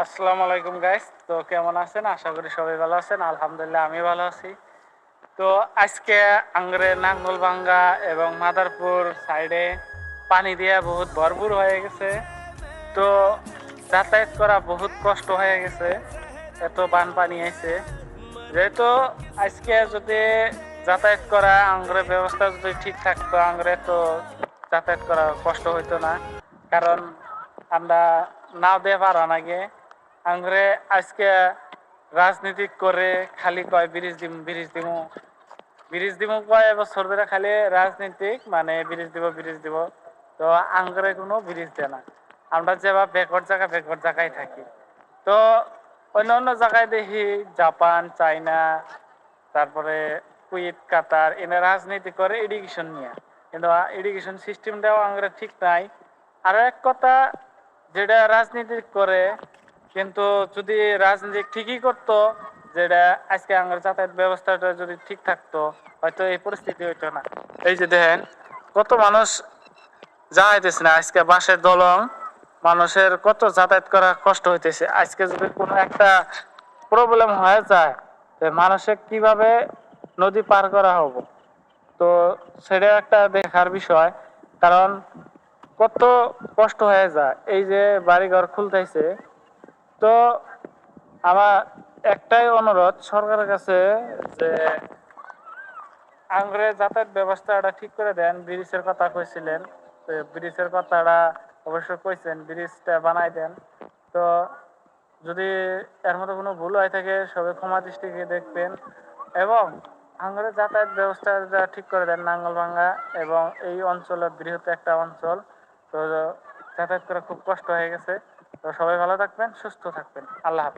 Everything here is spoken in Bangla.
আসসালামু আলাইকুম গাইস। তো কেমন আছেন? আশা করি সবাই ভালো আছেন। আলহামদুলিল্লাহ আমি ভালো আছি। তো আজকে আংরে নাঙ্গলভাঙ্গা এবং মাদারপুর সাইডে পানি দিয়ে বহুত ভরপুর হয়ে গেছে। তো যাতায়াত করা বহুত কষ্ট হয়ে গেছে, এত বানপানি আইছে। যেহেতু আজকে যদি যাতায়াত করা আংরে ব্যবস্থা যদি ঠিক থাকতো, আংরে তো যাতায়াত করা কষ্ট হইতো না। কারণ আমরা নাও দিয়ে পারা নাগে আংরে আজকে রাজনীতি করে খালি কয় ব্রিজ দিমু কয় বছর ধরে খালি রাজনীতিক মানে ব্রিজ দিব। তো আংরে কোনো ব্রিজ দেয় না। আমরা যেভাবে ব্যাকওয়ার্ড জায়গায় থাকি। তো অন্য অন্য জায়গায় দেখি জাপান, চায়না, তারপরে কুয়েত, কাতার এনে রাজনীতি করে এডুকেশন নিয়ে, কিন্তু এডুকেশন সিস্টেমটাও আমরা ঠিক নাই। আরো এক কথা, যেটা রাজনীতি করে কিন্তু যদি রাজনীতি ঠিকই করতো, যেটা আজকে আমার যাতায়াত ব্যবস্থাটা যদি ঠিক থাকতো, হয়তো এই পরিস্থিতি হইতো না। এই যে দেখেন কত মানুষ যাইতেছে না, আজকে বাসের দলং মানুষের কত যাতায়াত করা কষ্ট হইতেছে। আজকে যদি কোনো একটা প্রবলেম হয়ে যায়, মানুষের কিভাবে নদী পার করা হবো, তো সেটা একটা দেখার বিষয়। কারণ কত কষ্ট হয়ে যায় এই যে বাড়িঘর খুলতেছে। তো আমার একটাই অনুরোধ সরকারের কাছে, যে আংরে যাতায়াত ব্যবস্থাটা ঠিক করে দেন। ব্রিজের কথা কইছিলেন, তো ব্রিজের কথাটা অবশ্য কইছেন, ব্রিজটা বানাই দেন। তো যদি এর মধ্যে কোনো ভুল হয়ে থাকে সবাই ক্ষমা দৃষ্টিকে দেখবেন, এবং আঙ্গরের যাতায়াত ব্যবস্থাটা ঠিক করে দেন নাঙ্গলভাঙ্গা এবং এই অঞ্চলের বৃহৎ একটা অঞ্চল। তো যাতায়াত করা খুব কষ্ট হয়ে গেছে। তো সবাই ভালো থাকবেন, সুস্থ থাকবেন। আল্লাহ হাফেজ।